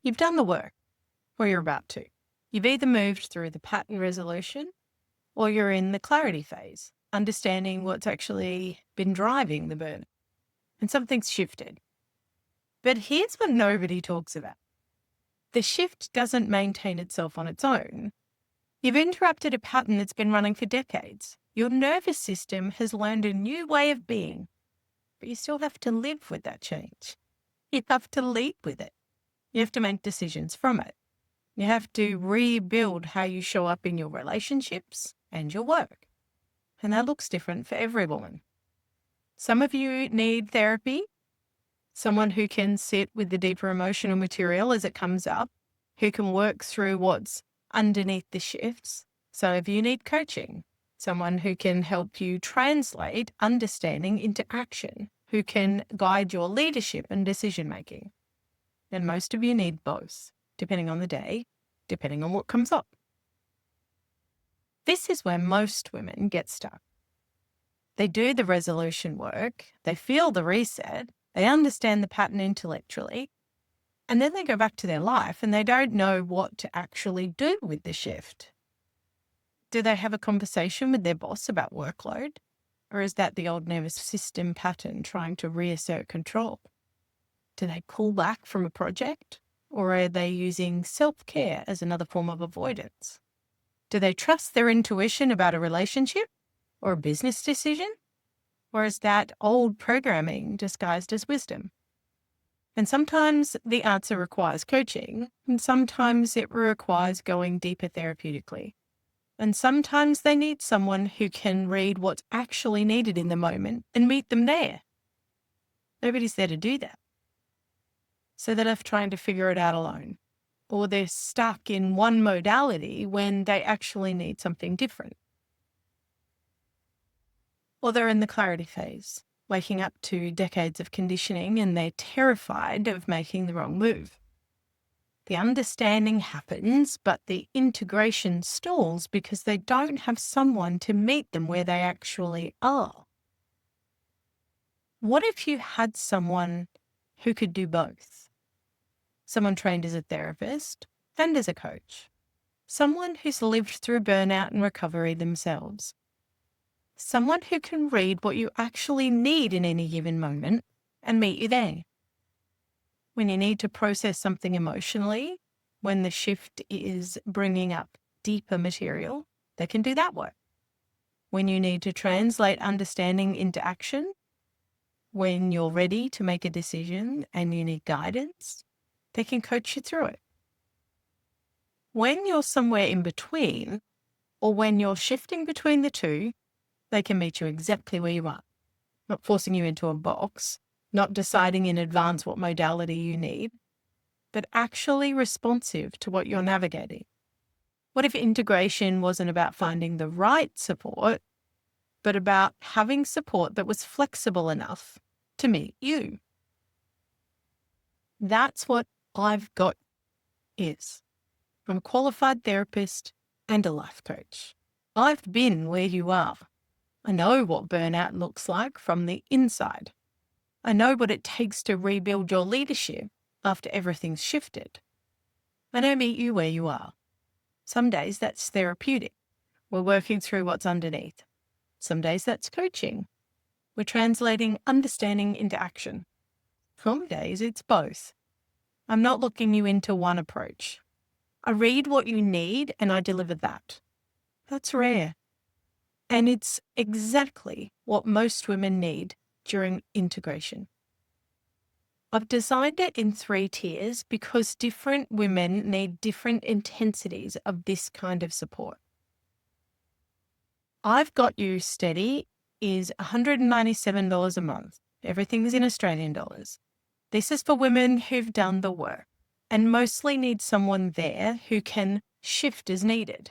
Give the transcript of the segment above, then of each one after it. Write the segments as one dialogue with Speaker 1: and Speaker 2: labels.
Speaker 1: You've done the work, or you're about to. You've either moved through the pattern resolution or you're in the clarity phase, understanding what's actually been driving the burn. And something's shifted. But here's what nobody talks about. The shift doesn't maintain itself on its own. You've interrupted a pattern that's been running for decades. Your nervous system has learned a new way of being, but you still have to live with that change. You have to lead with it. You have to make decisions from it. You have to rebuild how you show up in your relationships and your work. And that looks different for every woman. Some of you need therapy, someone who can sit with the deeper emotional material as it comes up, who can work through what's underneath the shifts. So if you need coaching, someone who can help you translate understanding into action, who can guide your leadership and decision making. And most of you need both, depending on the day, depending on what comes up. This is where most women get stuck. They do the resolution work, they feel the reset, they understand the pattern intellectually, and then they go back to their life and they don't know what to actually do with the shift. Do they have a conversation with their boss about workload? Or is that the old nervous system pattern trying to reassert control? Do they pull back from a project? Or are they using self-care as another form of avoidance? Do they trust their intuition about a relationship or a business decision? Or is that old programming disguised as wisdom? And sometimes the answer requires coaching, and sometimes it requires going deeper therapeutically. And sometimes they need someone who can read what's actually needed in the moment and meet them there. Nobody's there to do that. So they're left trying to figure it out alone. Or they're stuck in one modality when they actually need something different. Or they're in the clarity phase, waking up to decades of conditioning and they're terrified of making the wrong move. The understanding happens, but the integration stalls because they don't have someone to meet them where they actually are. What if you had someone who could do both? Someone trained as a therapist and as a coach. Someone who's lived through burnout and recovery themselves. Someone who can read what you actually need in any given moment and meet you there. When you need to process something emotionally, when the shift is bringing up deeper material, they can do that work. When you need to translate understanding into action, when you're ready to make a decision and you need guidance, they can coach you through it. When you're somewhere in between, or when you're shifting between the two, they can meet you exactly where you are, not forcing you into a box, not deciding in advance what modality you need, but actually responsive to what you're navigating. What if integration wasn't about finding the right support, but about having support that was flexible enough to meet you? That's what I've got is. I'm a qualified therapist and a life coach. I've been where you are. I know what burnout looks like from the inside. I know what it takes to rebuild your leadership after everything's shifted. I know meet you where you are. Some days that's therapeutic. We're working through what's underneath. Some days that's coaching. We're translating understanding into action. Some days it's both. I'm not looking you into one approach. I read what you need and I deliver that. That's rare. And it's exactly what most women need during integration. I've designed it in 3 tiers because different women need different intensities of this kind of support. I've Got You Steady is $197 a month. Everything is in Australian dollars. This is for women who've done the work and mostly need someone there who can shift as needed.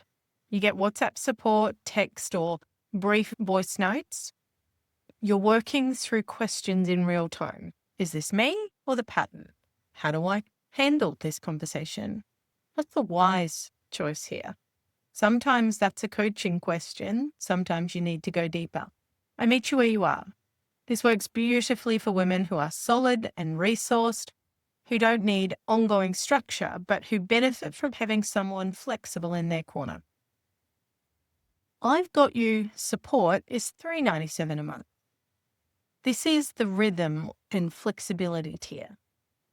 Speaker 1: You get WhatsApp support, text, or brief voice notes. You're working through questions in real time. Is this me or the pattern? How do I handle this conversation? What's the wise choice here? Sometimes that's a coaching question. Sometimes you need to go deeper. I meet you where you are. This works beautifully for women who are solid and resourced, who don't need ongoing structure, but who benefit from having someone flexible in their corner. I've Got You support is $3.97 a month. This is the rhythm and flexibility tier.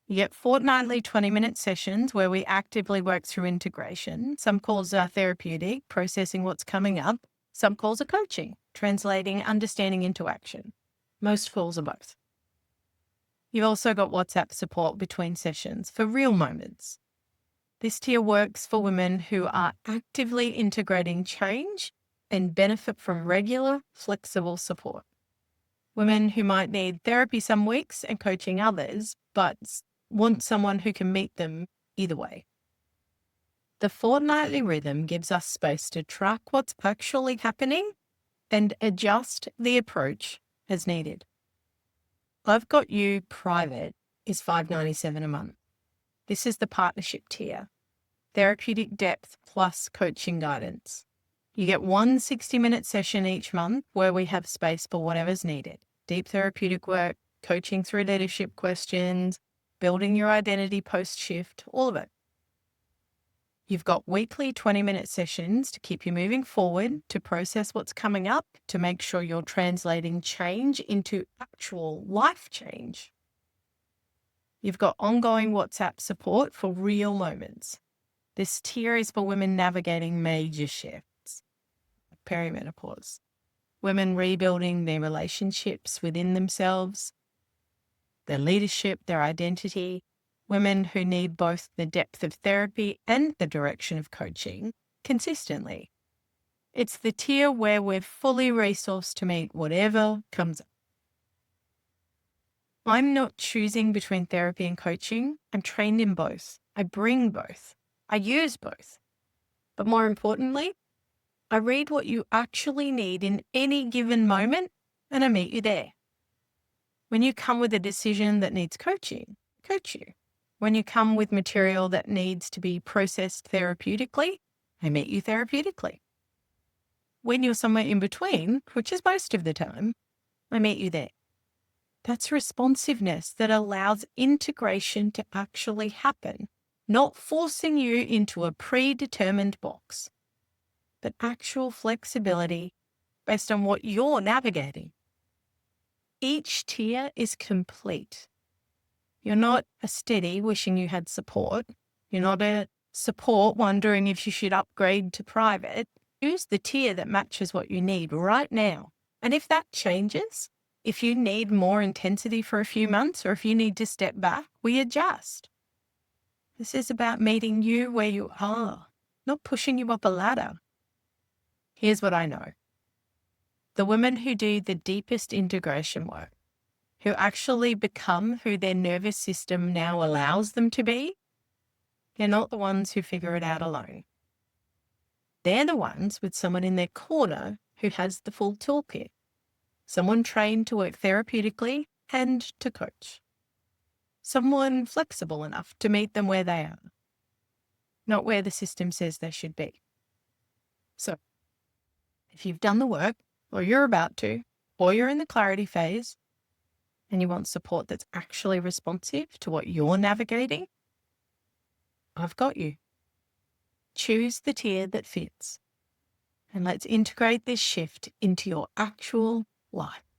Speaker 1: You get fortnightly 20-minute sessions where we actively work through integration. Some calls are therapeutic, processing what's coming up. Some calls are coaching, translating understanding into action. Most calls are both. You've also got WhatsApp support between sessions for real moments. This tier works for women who are actively integrating change and benefit from regular, flexible support. Women who might need therapy some weeks and coaching others, but want someone who can meet them either way. The fortnightly rhythm gives us space to track what's actually happening and adjust the approach as needed. I've Got You Private is $5.97 a month. This is the partnership tier. Therapeutic depth plus coaching guidance. You get one 60-minute session each month where we have space for whatever's needed. Deep therapeutic work, coaching through leadership questions, building your identity post-shift, all of it. You've got weekly 20-minute sessions to keep you moving forward, to process what's coming up, to make sure you're translating change into actual life change. You've got ongoing WhatsApp support for real moments. This tier is for women navigating major shifts, like perimenopause, women rebuilding their relationships within themselves, their leadership, their identity, women who need both the depth of therapy and the direction of coaching consistently. It's the tier where we're fully resourced to meet whatever comes up. I'm not choosing between therapy and coaching. I'm trained in both. I bring both. I use both. But more importantly, I read what you actually need in any given moment and I meet you there. When you come with a decision that needs coaching, I coach you. When you come with material that needs to be processed therapeutically, I meet you therapeutically. When you're somewhere in between, which is most of the time, I meet you there. That's responsiveness that allows integration to actually happen, not forcing you into a predetermined box, but actual flexibility based on what you're navigating. Each tier is complete. You're not a steady wishing you had support. You're not a support wondering if you should upgrade to private. Choose the tier that matches what you need right now. And if that changes, if you need more intensity for a few months or if you need to step back, we adjust. This is about meeting you where you are, not pushing you up a ladder. Here's what I know. The women who do the deepest integration work, who actually become who their nervous system now allows them to be, they're not the ones who figure it out alone. They're the ones with someone in their corner who has the full toolkit, someone trained to work therapeutically and to coach, someone flexible enough to meet them where they are, not where the system says they should be. So, if you've done the work, or you're about to, or you're in the clarity phase, and you want support that's actually responsive to what you're navigating, I've got you. Choose the tier that fits, and let's integrate this shift into your actual life.